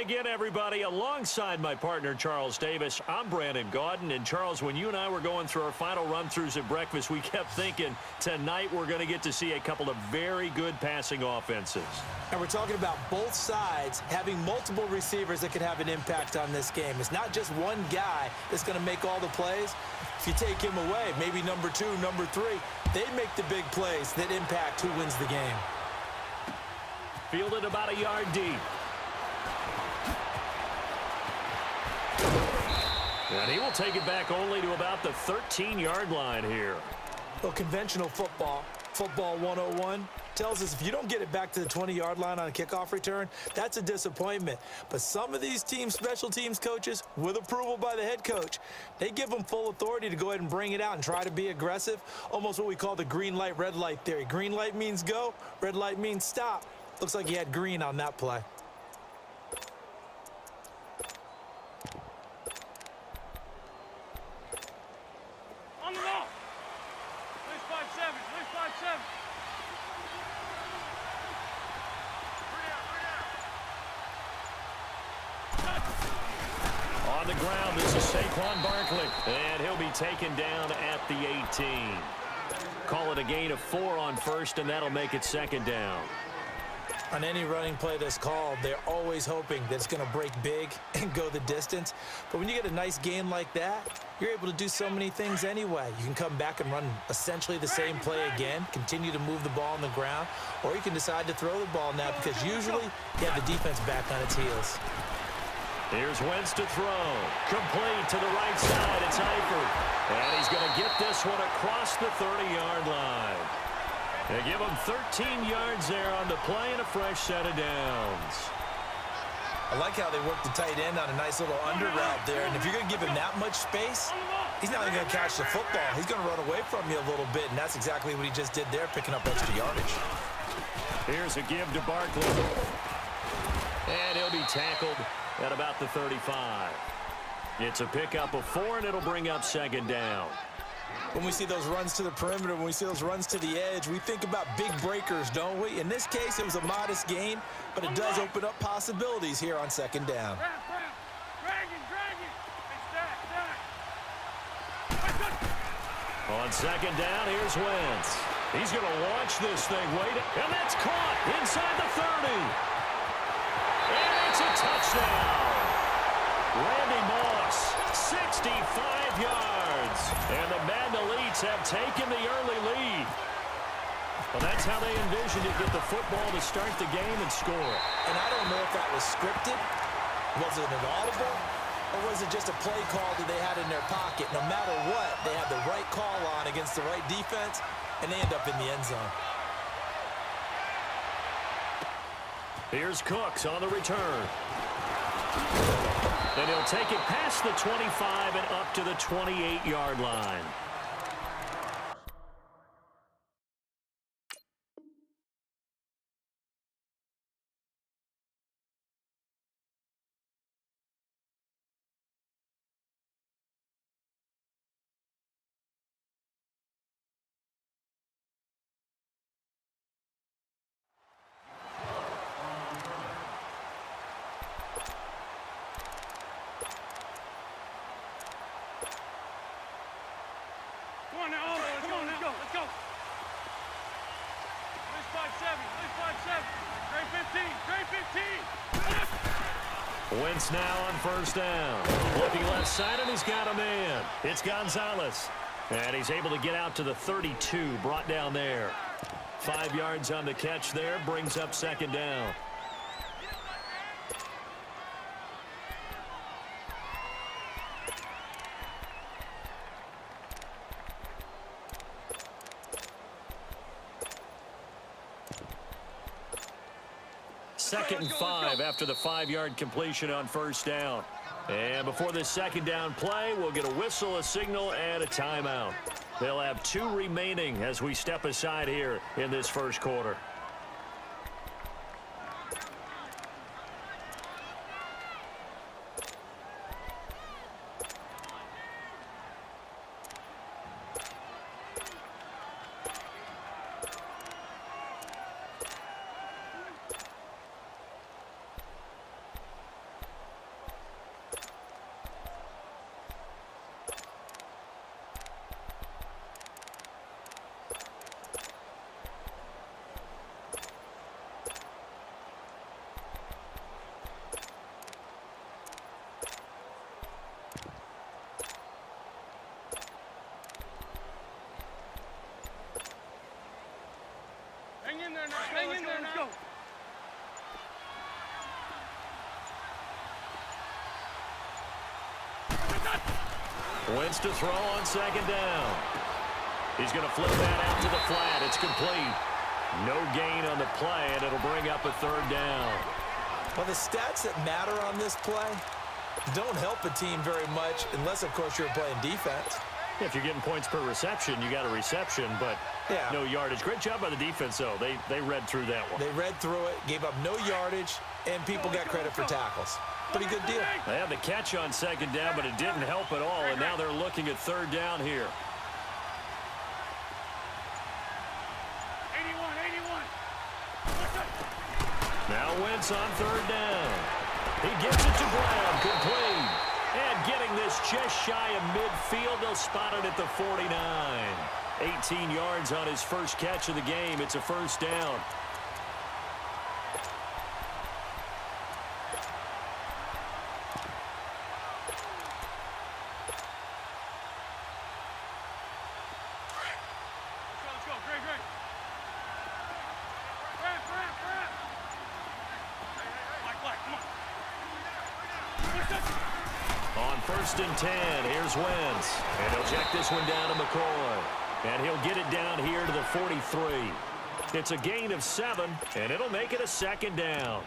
again, everybody. Alongside my partner, Charles Davis, I'm Brandon Gaudin. And, Charles, when you and I were going through our final run-throughs at breakfast, we kept thinking tonight we're going to get to see a couple of very good passing offenses. And we're talking about both sides having multiple receivers that could have an impact on this game. It's not just one guy that's going to make all the plays. If you take him away, maybe number 2, number 3, they make the big plays that impact who wins the game. Fielded about a yard deep. And he will take it back only to about the 13-yard line here. Well, conventional football 101, tells us if you don't get it back to the 20-yard line on a kickoff return, that's a disappointment. But some of these special teams coaches, with approval by the head coach, they give them full authority to go ahead and bring it out and try to be aggressive, almost what we call the green light, red light theory. Green light means go, red light means stop. Looks like he had green on that play. On the ball. Lose 5-7. Lose 5-7. On the ground, this is Saquon Barkley. And he'll be taken down at the 18. Call it a gain of 4 on first, and that'll make it second down. On any running play that's called, they're always hoping that it's going to break big and go the distance. But when you get a nice gain like that, you're able to do so many things anyway. You can come back and run essentially the same play again, continue to move the ball on the ground, or you can decide to throw the ball now because usually you have the defense back on its heels. Here's Wentz to throw. Complete to the right side. It's Eifert. And he's going to get this one across the 30-yard line. They give him 13 yards there on the play and a fresh set of downs. I like how they work the tight end on a nice little under route there. And if you're going to give him that much space, he's not even going to catch the football. He's going to run away from you a little bit, and that's exactly what he just did there, picking up extra yardage. Here's a give to Barkley. And he'll be tackled at about the 35. It's a pickup of 4, and it'll bring up second down. When we see those runs to the perimeter, when we see those runs to the edge, we think about big breakers, don't we? In this case, it was a modest gain, but it does open up possibilities here on second down. Drag it. On second down, here's Wentz. He's going to launch this thing. And that's caught inside the 30. And it's a touchdown. Randy Moss, 65 yards. And the Madden Elites have taken the early lead. Well, that's how they envisioned it, get the football to start the game and score. And I don't know if that was scripted. Was it an audible? Or was it just a play call that they had in their pocket? No matter what, they had the right call on against the right defense, and they end up in the end zone. Here's Cooks on the return. And he'll take it past the 25 and up to the 28-yard line. Let's go. Lose 5-7. Lose 5-7. Trade 15. Wentz now on first down. Looking left side, and he's got a man. It's Gonzalez. And he's able to get out to the 32, brought down there. 5 yards on the catch there, brings up second down. Second and 5 after the 5-yard completion on first down. And before this second down play, we'll get a whistle, a signal, and a timeout. They'll have 2 remaining as we step aside here in this first quarter. Wentz to throw on second down. He's going to flip that out to the flat. It's complete. No gain on the play, and it'll bring up a third down. Well, the stats that matter on this play don't help a team very much unless, of course, you're playing defense. If you're getting points per reception, you got a reception, but no yardage. Great job by the defense, though. They read through that one. They read through it, gave up no yardage, and people got credit for tackles. Pretty good deal. They had the catch on second down, but it didn't help at all, and now they're looking at third down here. 81. Now Wentz on third down. He gets it to Brown, complete. And getting this just shy of midfield, they'll spot it at the 49. 18 yards on his first catch of the game. It's a first down. Let's go. Great. Wrap. Black, come on. On first and 10, here's Wentz. And he'll check this one down to McCoy. And he'll get it down here to the 43. It's a gain of 7, and it'll make it a second down.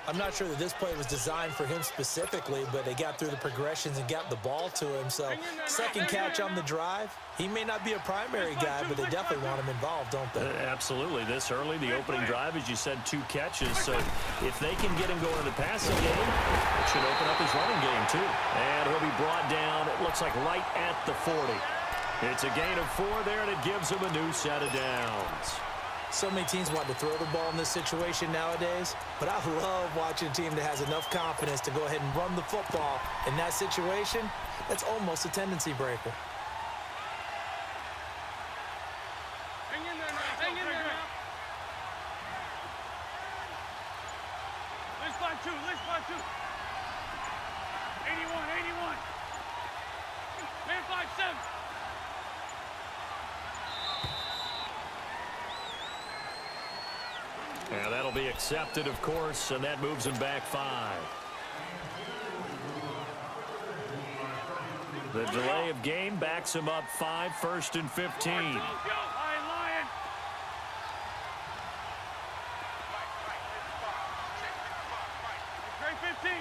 I'm not sure that this play was designed for him specifically, but they got through the progressions and got the ball to him. So second catch on the drive. He may not be a primary guy, but they definitely want him involved, don't they? Absolutely. This early, the opening drive, as you said, 2 catches. So if they can get him going in the passing game, it should open up his running game too. And he'll be brought down, it looks like right at the 40. It's a gain of 4 there, and it gives him a new set of downs. So many teams want to throw the ball in this situation nowadays, but I love watching a team that has enough confidence to go ahead and run the football. In that situation, that's almost a tendency breaker. Hang in there now. Let's 5-2. 81. Man 5-7. And that'll be accepted, of course, and that moves him back 5. The delay of game backs him up 5, first and 15. Lion. Great 15.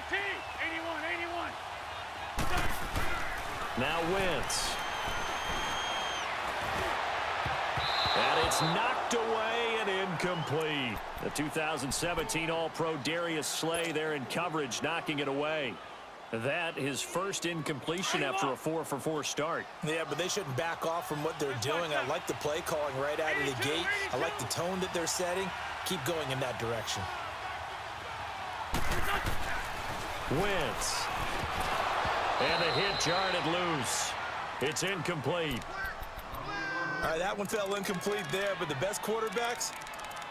81. Now Wentz. And it's knocked away and incomplete. The 2017 All-Pro Darius Slay there in coverage, knocking it away. That his first incompletion after a 4-for-4 start. Yeah, but they shouldn't back off from what they're doing. I like the play calling right out of the gate. I like the tone that they're setting. Keep going in that direction. Wentz. And the hit jarred it loose. It's incomplete. All right, that one fell incomplete there, but the best quarterbacks,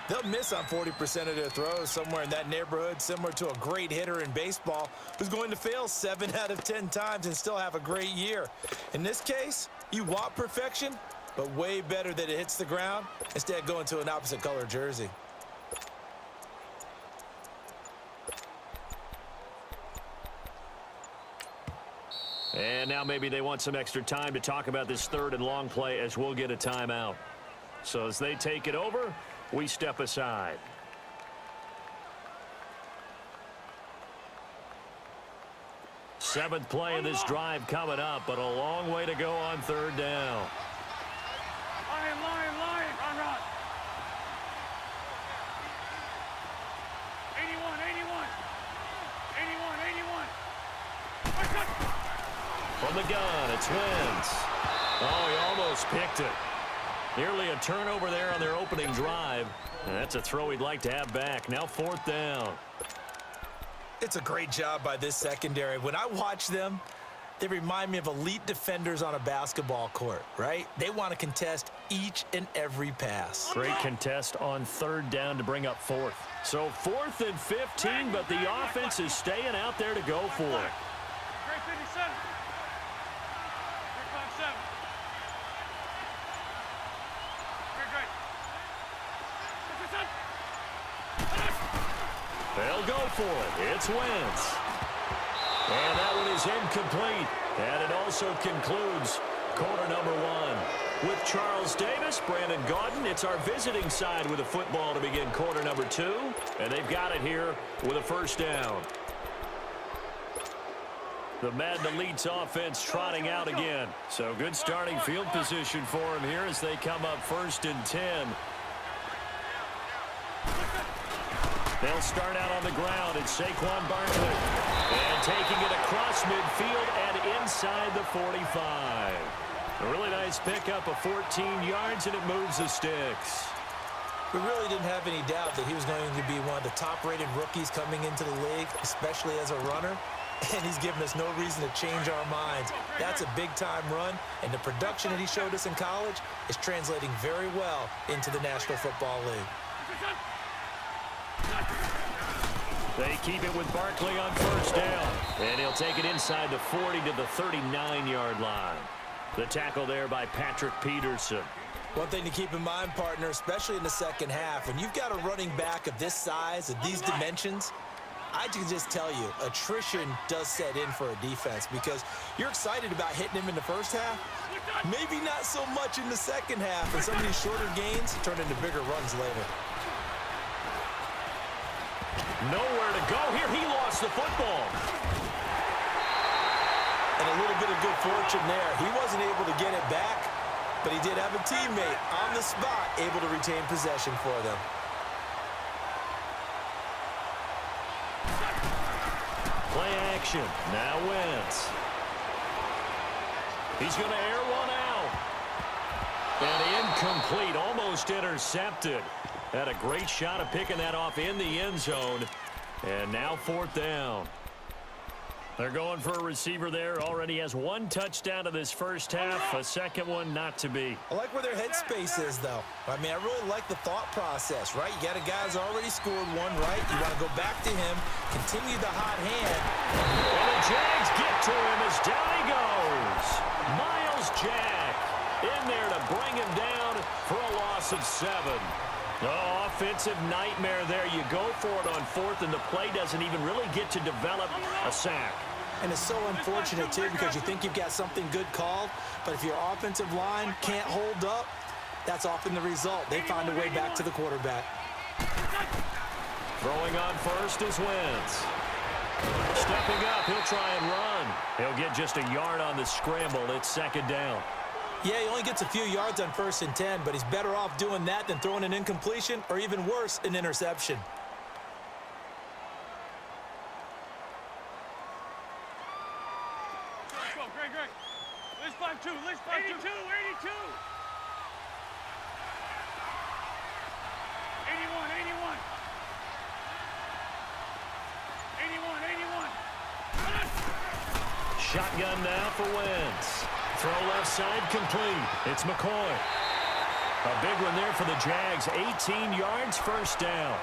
they'll miss on 40% of their throws, somewhere in that neighborhood, similar to a great hitter in baseball who's going to fail 7 out of 10 times and still have a great year. In this case, you want perfection, but way better that it hits the ground instead of going to an opposite color jersey. And now maybe they want some extra time to talk about this third and long play, as we'll get a timeout. So as they take it over, we step aside. Seventh play of this drive coming up, but a long way to go on third down. Lion. Run. 81. From the gun, it's Wentz. Oh, he almost picked it. Nearly a turnover there on their opening drive. And that's a throw he'd like to have back. Now 4th down. It's a great job by this secondary. When I watch them, they remind me of elite defenders on a basketball court, right? They want to contest each and every pass. Great contest on third down to bring up 4th. So 4th and 15, but the offense is staying out there to go for it. Great 57. They'll go for it. It's Wentz. And that one is incomplete. And it also concludes quarter number one. With Charles Davis, Brandon Gaudin, it's our visiting side with a football to begin quarter number two. And they've got it here with a first down. The Madden Elite's offense trotting out again. So good starting field position for them here as they come up 1st and 10. They'll start out on the ground. It's Saquon Barkley. And taking it across midfield and inside the 45. A really nice pickup of 14 yards, and it moves the sticks. We really didn't have any doubt that he was going to be one of the top-rated rookies coming into the league, especially as a runner. And he's given us no reason to change our minds. That's a big-time run, and the production that he showed us in college is translating very well into the National Football League. They keep it with Barkley on first down. And he'll take it inside the 40 to the 39-yard line. The tackle there by Patrick Peterson. One thing to keep in mind, partner, especially in the second half, when you've got a running back of this size, of these dimensions, I can just tell you, attrition does set in for a defense because you're excited about hitting him in the first half. Maybe not so much in the second half, and some of these shorter gains turn into bigger runs later. Nowhere to go here. He lost the football. And a little bit of good fortune there. He wasn't able to get it back, but he did have a teammate on the spot able to retain possession for them. Play action. Now Wentz. He's going to air one out. And incomplete. Almost intercepted. Had a great shot of picking that off in the end zone. And now 4th down. They're going for a receiver there. Already has one touchdown to this first half. A second one not to be. I like where their headspace is, though. I mean, I really like the thought process, right? You got a guy who's already scored one, right? You want to go back to him, continue the hot hand. And the Jags get to him as down he goes. Miles Jack in there to bring him down for a loss of 7. Oh, offensive nightmare there. You go for it on 4th, and the play doesn't even really get to develop a sack. And it's so unfortunate, too, because you think you've got something good called, but if your offensive line can't hold up, that's often the result. They find a way back to the quarterback. Throwing on first is Wentz. Stepping up, he'll try and run. He'll get just a yard on the scramble. It's 2nd down. Yeah, he only gets a few yards on 1st and 10, but he's better off doing that than throwing an incompletion or even worse, an interception. Go, Greg. List 5-2, list 5-2. 82. 81. 81. Shotgun now for Wentz. Throw left side complete. It's McCoy. A big one there for the Jags. 18 yards, 1st down.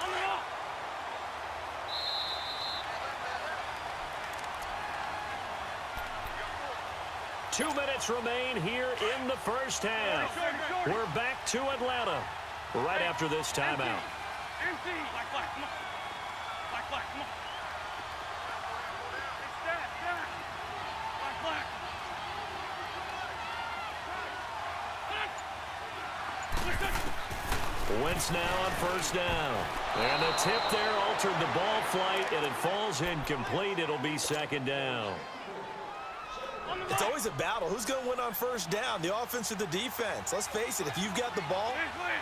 On the ball. 2 minutes remain here in the first half. We're back to Atlanta right after this timeout. Empty. Black, come on. Black, come on. Wentz now on 1st down. And the tip there altered the ball flight, and it falls incomplete. It'll be 2nd down. It's always a battle. Who's going to win on 1st down, the offense or the defense? Let's face it, if you've got the ball,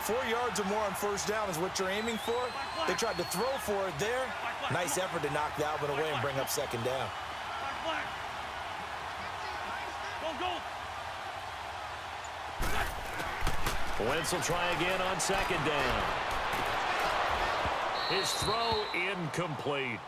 4 yards or more on 1st down is what you're aiming for. They tried to throw for it there. Nice effort to knock that one away and bring up 2nd down. Black. Go. Wentz will try again on 2nd down. His throw incomplete.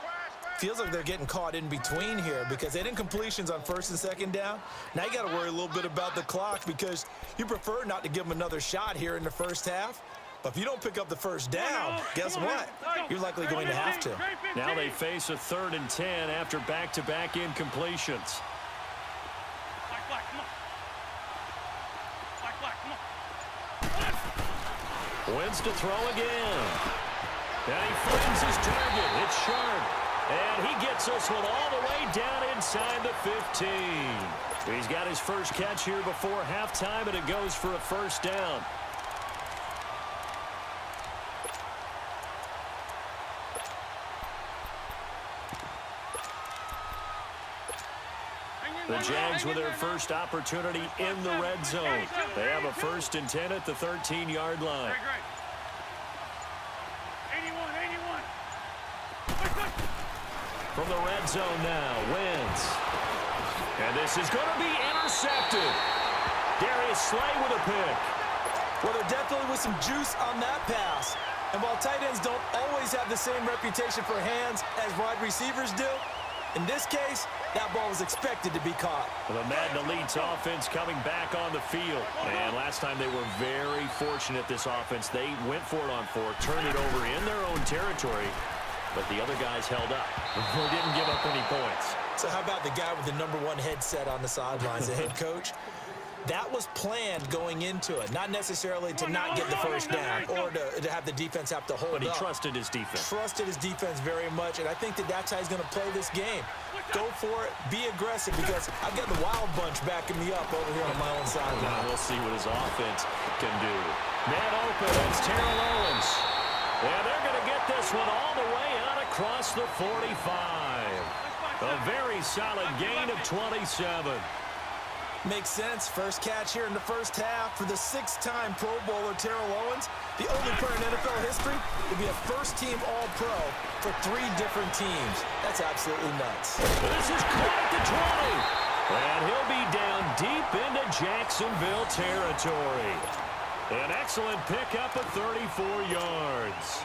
Feels like they're getting caught in between here because they didn't completions on 1st and 2nd down. Now you got to worry a little bit about the clock because you prefer not to give them another shot here in the first half. But if you don't pick up the 1st down, guess what? You're likely going to have to. Now they face a 3rd and 10 after back-to-back incompletions. Black, come on. Wentz to throw again. And he finds his target. It's sharp. And he gets this one all the way down inside the 15. He's got his first catch here before halftime, and it goes for a first down. The Jags with their first opportunity in the red zone. They have a 1st and 10 at the 13-yard line. Great. 81. From the red zone now, Wentz. And this is going to be intercepted. Darius Slay with a pick. Well, there definitely was some juice on that pass. And while tight ends don't always have the same reputation for hands as wide receivers do, in this case, that ball was expected to be caught. The Madden Elite's offense coming back on the field. And last time they were very fortunate, this offense. They went for it on 4, turned it over in their own territory, but the other guys held up. They didn't give up any points. So how about the guy with the #1 headset on the sidelines, the head coach? That was planned going into it, not necessarily to not get the first down or to have the defense have to hold up. But he trusted his defense. Trusted his defense very much, and I think that's how he's going to play this game. Go for it, be aggressive, because I've got the wild bunch backing me up over here on my own side. Now we'll see what his offense can do. Man open, it's Terrell Owens. Yeah, they're going to get this one all the way out across the 45. A very solid gain of 27. Makes sense. First catch here in the first half for the 6-time Pro Bowler Terrell Owens. The only player in NFL history to be a first-team All-Pro for 3 different teams. That's absolutely nuts. This is caught at the 20. And he'll be down deep into Jacksonville territory. An excellent pickup of 34 yards.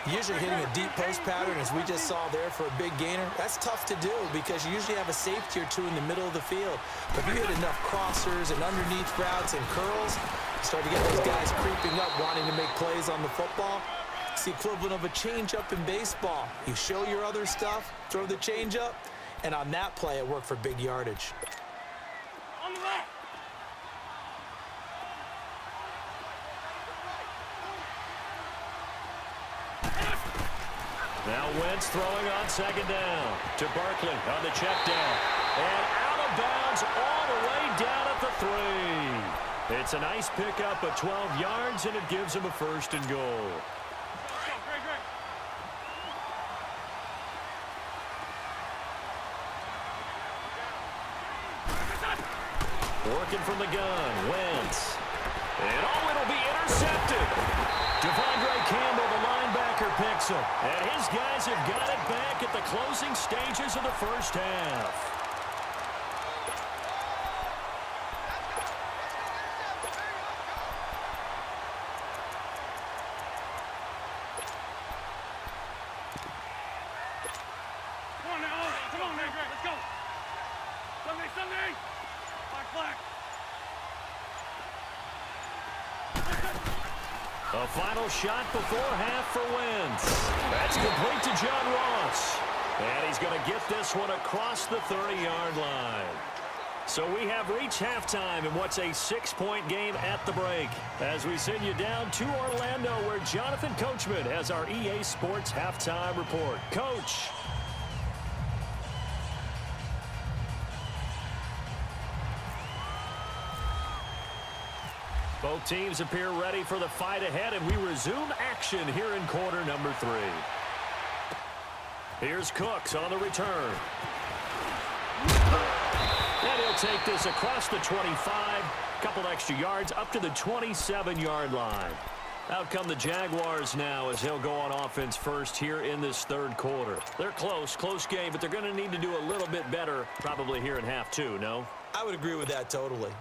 Usually hitting a deep post pattern, as we just saw there, for a big gainer, that's tough to do because you usually have a safety or 2 in the middle of the field. But if you hit enough crossers and underneath routes and curls, you start to get those guys creeping up, wanting to make plays on the football. It's the equivalent of a changeup in baseball. You show your other stuff, throw the changeup, and on that play, it worked for big yardage. On the left. Now Wentz throwing on 2nd down to Barkley on the check down. And out of bounds all the way down at the 3. It's a nice pickup of 12 yards, and it gives him a 1st and goal. Great. Working from the gun, Wentz. And it'll be intercepted. Devondre Campbell, the linebacker, picks him. And his guys have got it back at the closing stages of the first half. Come on, Greg. Let's go. Sunday. Black. A final shot before half for Wentz. That's complete to John Ross. And he's going to get this one across the 30-yard line. So we have reached halftime in what's a 6-point game at the break, as we send you down to Orlando, where Jonathan Coachman has our EA Sports halftime report. Coach. Both teams appear ready for the fight ahead, and we resume action here in quarter number 3. Here's Cooks on the return. And he'll take this across the 25, couple extra yards, up to the 27-yard line. Out come the Jaguars now as he'll go on offense first here in this 3rd quarter. They're close game, but they're going to need to do a little bit better probably here in half 2, no? I would agree with that totally.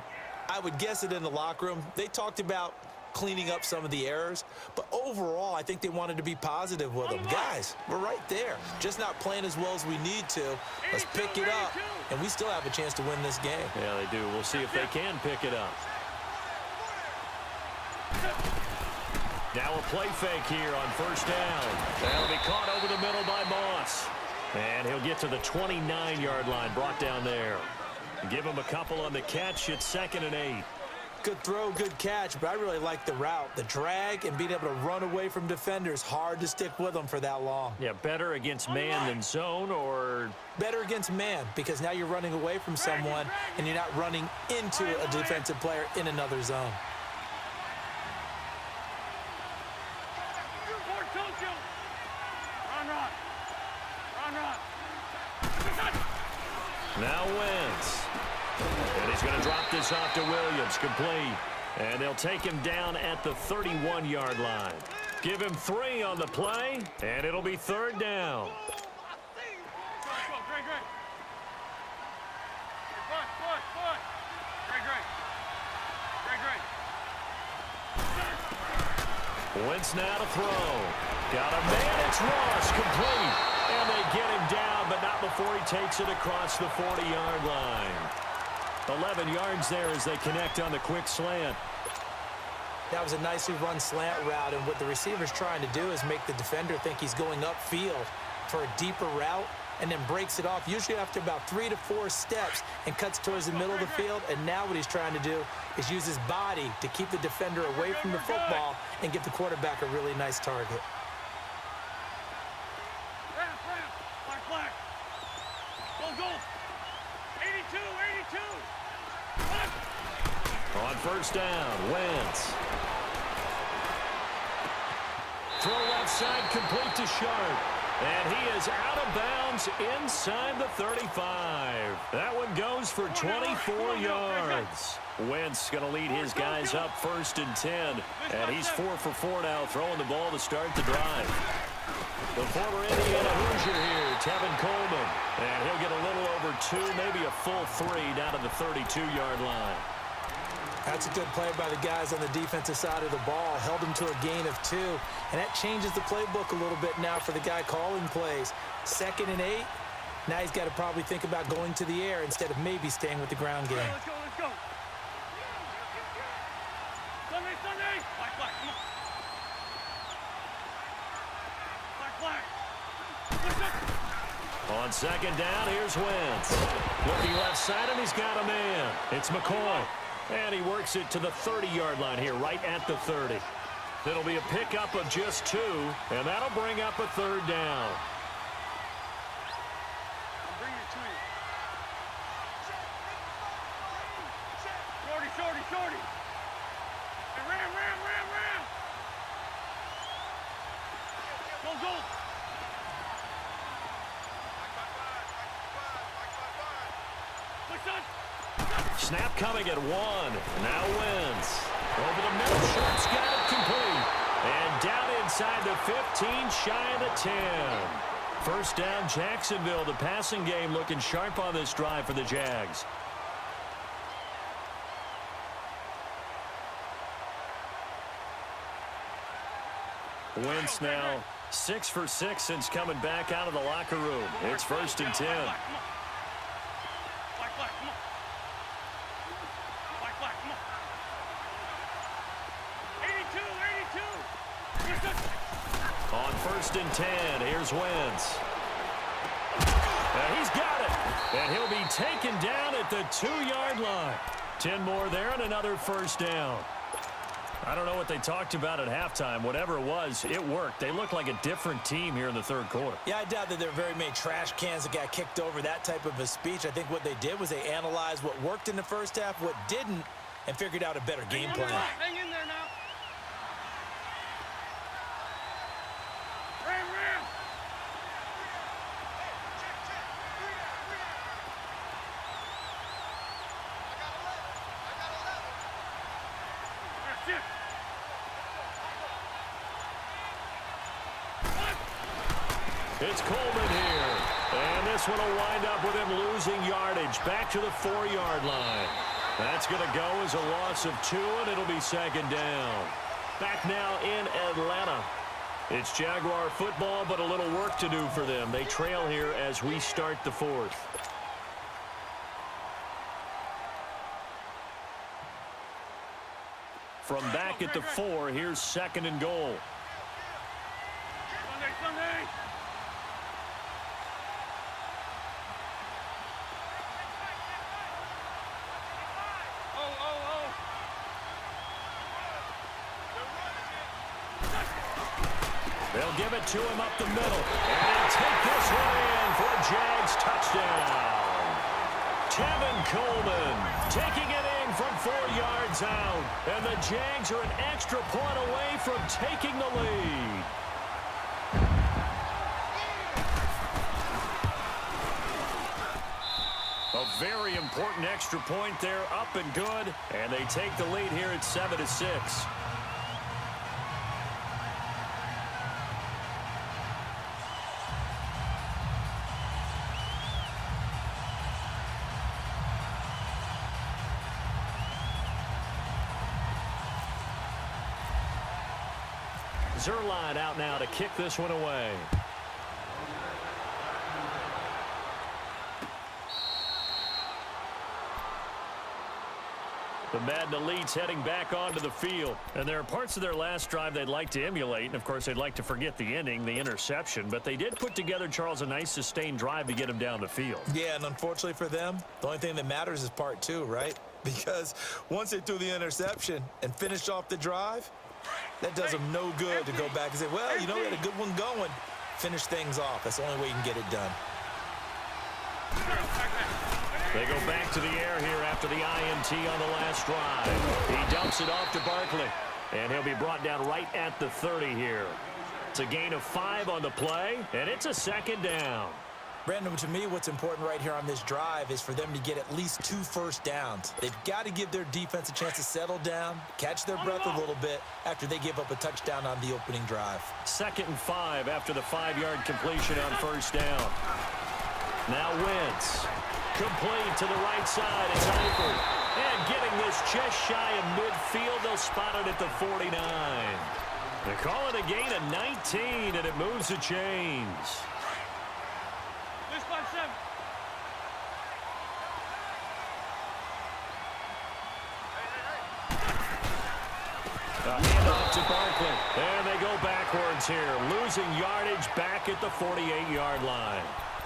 I would guess it in the locker room. They talked about cleaning up some of the errors, but overall, I think they wanted to be positive with them. Guys, we're right there. Just not playing as well as we need to. Let's pick it up, and we still have a chance to win this game. Yeah, they do. We'll see if they can pick it up. Now a play fake here on 1st down. That'll be caught over the middle by Moss. And he'll get to the 29-yard line, brought down there. Give him a couple on the catch. It's 2nd and 8. Good throw, good catch, but I really like the route. The drag and being able to run away from defenders, hard to stick with them for that long. Yeah, better against man than zone, or? Better against man, because now you're running away from someone and you're not running into a defensive player in another zone. Now Wentz. And he's going to drop this off to Williams, complete. And they'll take him down at the 31-yard line. Give him 3 on the play, and it'll be 3rd down. Wentz now to throw. Got a man, it's Ross, complete. And they get him down, but not before he takes it across the 40-yard line. 11 yards there as they connect on the quick slant. That was a nicely run slant route, and what the receiver's trying to do is make the defender think he's going upfield for a deeper route and then breaks it off, usually after about 3 to 4 steps, and cuts towards the middle of the field. And now what he's trying to do is use his body to keep the defender away from the football and give the quarterback a really nice target. On first down, Wentz. Throw left side, complete to Sharp. And he is out of bounds inside the 35. That one goes for 24 yards. Wentz going to lead his guys up 1st and 10. And he's 4 for 4 now, throwing the ball to start the drive. The former Indiana Hoosier here, Tevin Coleman. And he'll get a little over 2, maybe a full 3 down to the 32-yard line. That's a good play by the guys on the defensive side of the ball. Held him to a gain of 2. And that changes the playbook a little bit now for the guy calling plays. 2nd and 8. Now he's got to probably think about going to the air instead of maybe staying with the ground game. Let's go, let's go. Sunday, Sunday. Black, black, come on. Black, black. On 2nd down, here's Wentz. Looking left side, and he's got a man. It's McCoy. And he works it to the 30-yard line here, right at the 30. It'll be a pickup of just 2, and that'll bring up a 3rd down. I'm bringing it to you. Shorty, shorty, shorty. Hey, ram. Go, go. Push on. Snap coming at 1. Now Wentz. Over the middle, Sharp's got it complete. And down inside the 15, shy of the 10. First down, Jacksonville. The passing game looking sharp on this drive for the Jags. Wentz now 6 for 6 since coming back out of the locker room. It's 1st and 10. On 1st and 10, here's Wentz. And he's got it. And he'll be taken down at the 2-yard line. 10 more there and another 1st down. I don't know what they talked about at halftime. Whatever it was, it worked. They look like a different team here in the 3rd quarter. Yeah, I doubt that there were very many trash cans that got kicked over, that type of a speech. I think what they did was they analyzed what worked in the first half, what didn't, and figured out a better game plan. Hang in there now. Ram. That's it. It's Coleman here. And this one will wind up with him losing yardage back to the 4-yard line. That's going to go as a loss of 2, and it'll be 2nd down. Back now in Atlanta. It's Jaguar football, but a little work to do for them. They trail here as we start the 4th. From back at the 4, here's 2nd and goal. Sunday. They'll give it to him up the middle. And he'll take this one in for a Jags touchdown. Tevin Coleman taking it in from 4 yards out. And the Jags are an extra point away from taking the lead. A very important extra point there, up and good. And they take the lead here at 7-6. Zerline out now to kick this one away. The Madden Elite's heading back onto the field. And there are parts of their last drive they'd like to emulate. And, of course, they'd like to forget the ending, the interception. But they did put together, Charles, a nice sustained drive to get him down the field. Yeah, and unfortunately for them, the only thing that matters is part 2, right? Because once they threw the interception and finished off the drive, that does them no good to go back and say, well, you know, we had a good one going. Finish things off. That's the only way you can get it done. They go back to the air here after the INT on the last drive. He dumps it off to Barkley, and he'll be brought down right at the 30 here. It's a gain of 5 on the play, and it's a second down. Brandon, to me, what's important right here on this drive is for them to get at least 2 first downs. They've got to give their defense a chance to settle down, catch their breath a little bit after they give up a touchdown on the opening drive. 2nd and 5 after the 5-yard completion on first down. Now Wentz. Complete to the right side. It's Eifert. And getting this just shy of midfield. They'll spot it at the 49. They call it a gain of 19, and it moves the chains. This 5-7. A handoff to Barkley. And they go backwards here. Losing yardage back at the 48-yard line.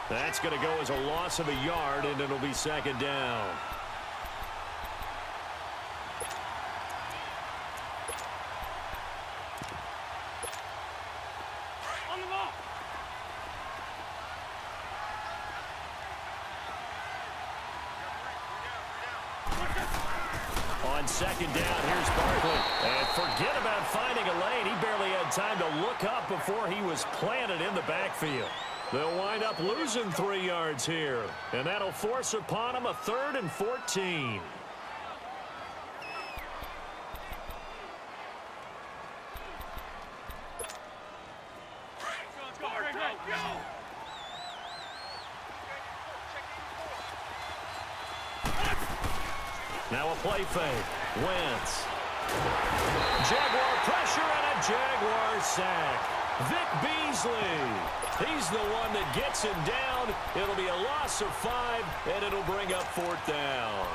That's going to go as a loss of a yard, and it'll be second down. On the ball. On second down, here's Barkley. And forget about finding a lane. He barely had time to look up before he was planted in the backfield. They'll wind up losing 3 yards here. And that'll force upon them a 3rd and 14. Let's go, go. Now a play fake. Wentz. Jaguar pressure and a Jaguar sack. Vic Beasley. He's the one that gets him down. It'll be a loss of 5, and it'll bring up 4th down.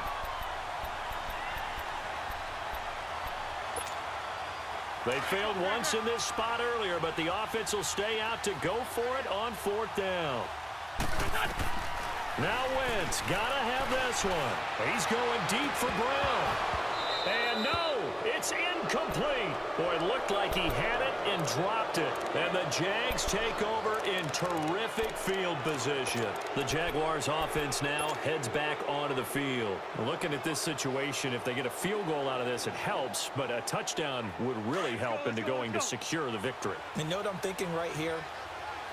They failed once in this spot earlier, but the offense will stay out to go for it on 4th down. Now Wentz, gotta have this one. He's going deep for Brown. And no, it's incomplete. Boy, it looked like he had it and dropped it. And the Jags take over in terrific field position. The Jaguars offense now heads back onto the field. Looking at this situation, if they get a field goal out of this, it helps. But a touchdown would really help into going to secure the victory. And you know what I'm thinking right here?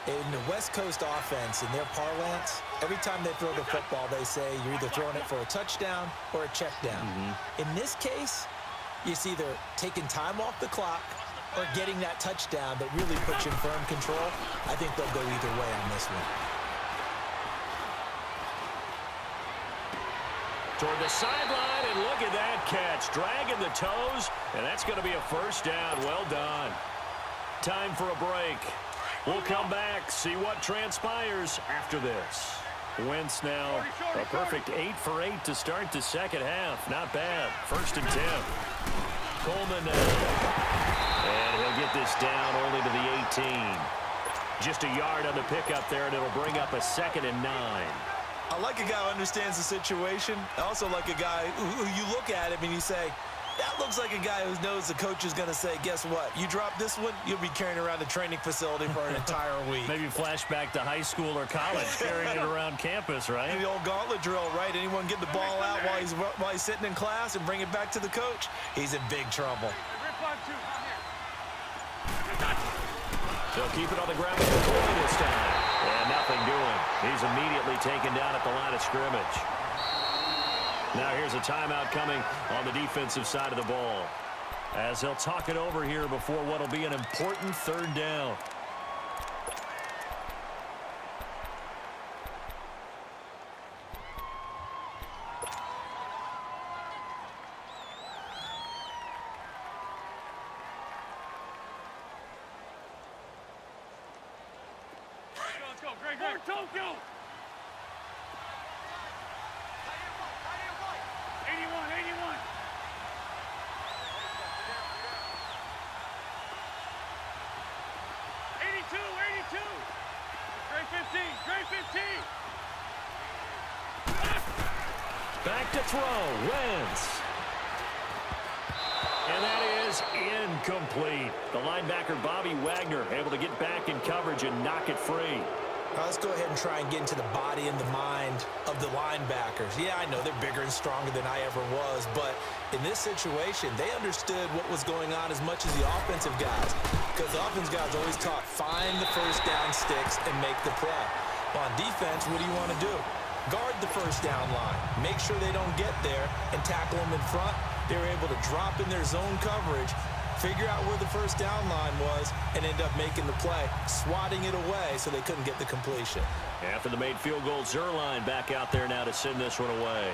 In the West Coast offense, in their parlance, every time they throw the football, they say you're either throwing it for a touchdown or a check down. In this case, it's either taking time off the clock or getting that touchdown that really puts you in firm control. I think they'll go either way on this one. Toward the sideline, and look at that catch. Dragging the toes, and that's going to be a first down. Well done. Time for a break. We'll come back, see what transpires after this. Wentz now a perfect 8 for 8 to start the second half. Not bad. 1st and 10. Coleman and he'll get this down only to the 18. Just a yard on the pickup there, and it'll bring up a 2nd and 9. I like a guy who understands the situation. I also like a guy who you look at him and you say, That looks like a guy who knows the coach is going to say, guess what? You drop this one, you'll be carrying around the training facility for an entire week. Maybe flashback to high school or college, carrying it around campus, right? The old gauntlet drill, right? Anyone get the ball out while he's sitting in class and bring it back to the coach? He's in big trouble. They'll keep it on the ground with the goal this time. And nothing doing. He's immediately taken down at the line of scrimmage. Now here's a timeout coming on the defensive side of the ball, as they'll talk it over here before what will be an important third down. Let's go, Greg. Tokyo! 81. 82. Grade 15. Back to throw. Wentz. And that is incomplete. The linebacker, Bobby Wagner, able to get back in coverage and knock it free. Now let's go ahead and try and get into the body and the mind of the linebackers. Yeah, I know they're bigger and stronger than I ever was, but in this situation, they understood what was going on as much as the offensive guys, because the offensive guys always taught, find the first down sticks and make the play. Well, on defense, what do you want to do? Guard the first down line. Make sure they don't get there and tackle them in front. They were able to drop in their zone coverage, figure out where the first down line was, and end up making the play, swatting it away so they couldn't get the completion. After the made field goal, Zerline back out there now to send this one away.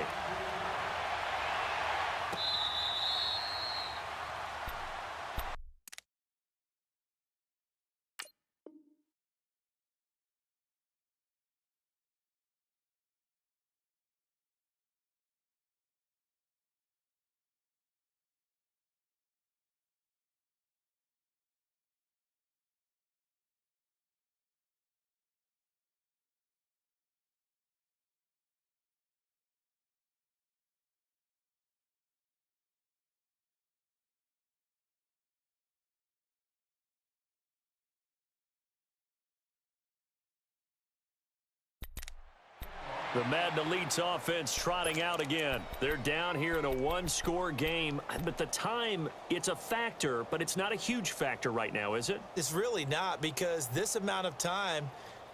The Madden Elite's offense trotting out again. They're down here in a one-score game. But the time, it's a factor, but it's not a huge factor right now, is it? It's really not, because this amount of time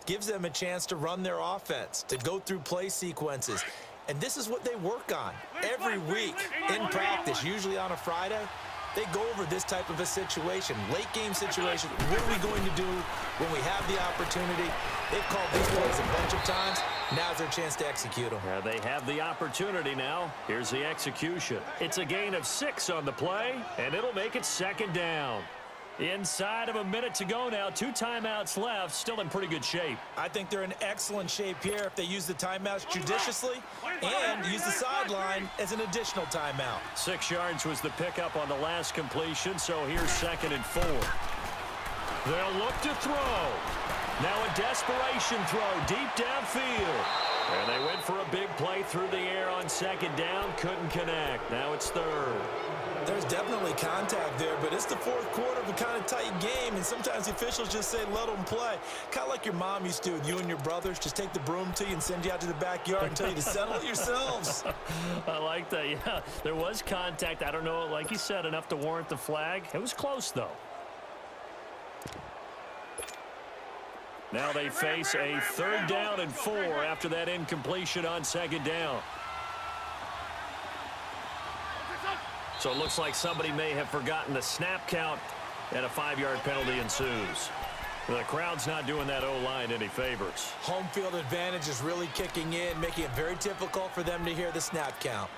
gives them a chance to run their offense, to go through play sequences. And this is what they work on every week in practice, usually on a Friday. They go over this type of a situation, late game situation. What are we going to do when we have the opportunity? They've called these plays a bunch of times. Now's their chance to execute them. They have the opportunity now. Here's the execution. It's a gain of 6 on the play, and it'll make it second down. Inside of a minute to go now. 2 timeouts left. Still in pretty good shape. I think they're in excellent shape here if they use the timeouts judiciously and use the sideline as an additional timeout. 6 yards was the pickup on the last completion, so here's 2nd and 4. They'll look to throw. Now a desperation throw deep downfield. And they went for a big play through the air on 2nd down. Couldn't connect. Now it's 3rd. There's definitely contact there, but it's the 4th quarter of a kind of tight game, and sometimes the officials just say, let them play. Kind of like your mom used to with you and your brothers. Just take the broom to you and send you out to the backyard and tell you to settle it yourselves. I like that. Yeah, there was contact. I don't know, like you said, enough to warrant the flag. It was close, though. Now they face a 3rd down and 4 after that incompletion on 2nd down. So it looks like somebody may have forgotten the snap count, and a 5-yard penalty ensues. The crowd's not doing that O-line any favors. Home field advantage is really kicking in, making it very difficult for them to hear the snap count.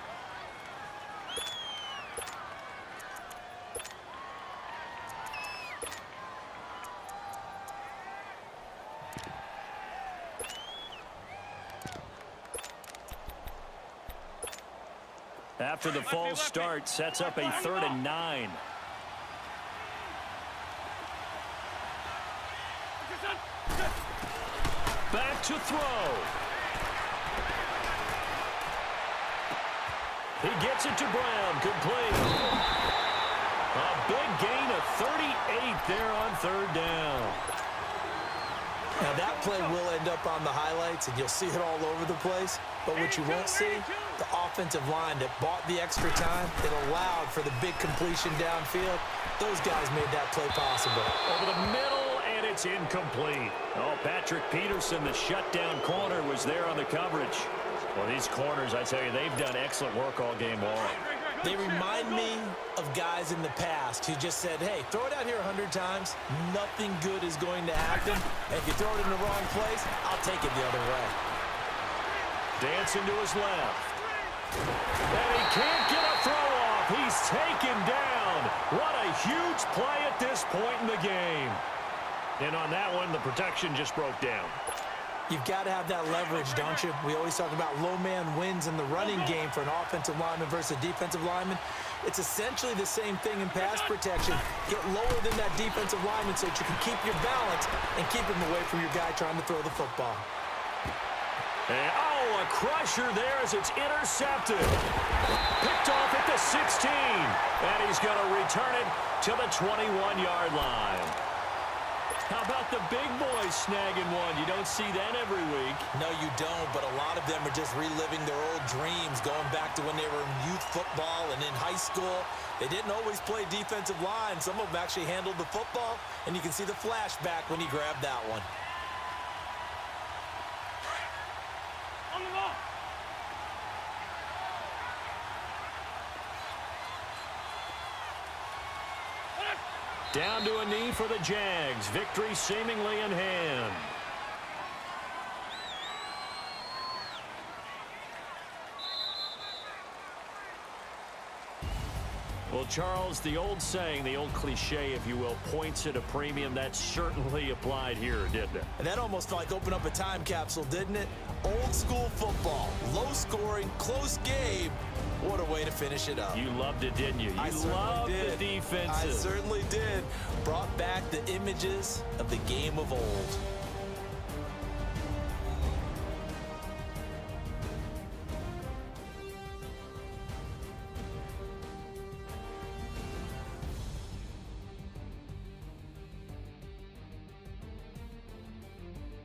After the false start, sets up a 3rd and 9. Back to throw. He gets it to Brown, complete. A big gain of 38 there on third down. Now, that play will end up on the highlights, and you'll see it all over the place. But what you won't see, the offensive line that bought the extra time, it allowed for the big completion downfield. Those guys made that play possible. Over the middle, and it's incomplete. Oh, Patrick Peterson, the shutdown corner, was there on the coverage. Well, these corners, I tell you, they've done excellent work all game long. They remind me of guys in the past who just said, hey, throw it out here 100 times. Nothing good is going to happen. And if you throw it in the wrong place, I'll take it the other way. Dancing to his left. And he can't get a throw off. He's taken down. What a huge play at this point in the game. And on that one, the protection just broke down. You've got to have that leverage, don't you? We always talk about low man wins in the running game for an offensive lineman versus a defensive lineman. It's essentially the same thing in pass protection. Get lower than that defensive lineman so that you can keep your balance and keep him away from your guy trying to throw the football. And, oh, a crusher there as it's intercepted. Picked off at the 16. And he's going to return it to the 21-yard line. How about the big boys snagging one? You don't see that every week. No, you don't, but a lot of them are just reliving their old dreams, going back to when they were in youth football and in high school. They didn't always play defensive line. Some of them actually handled the football, and you can see the flashback when he grabbed that one. On the ball. Down to a knee for the Jags. Victory seemingly in hand. Well, Charles, the old saying, the old cliche, if you will, points at a premium, that certainly applied here, didn't it? And that almost felt like open up a time capsule, didn't it? Old school football, low scoring, close game. What a way to finish it up. You loved it, didn't you? I You loved did. the defenses. I certainly did. Brought back the images of the game of old.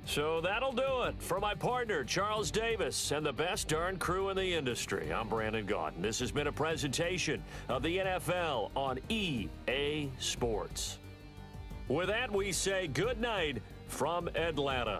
So that'll do it. For my partner, Charles Davis, and the best darn crew in the industry, I'm Brandon Gaudin. This has been a presentation of the NFL on EA Sports. With that, we say good night from Atlanta.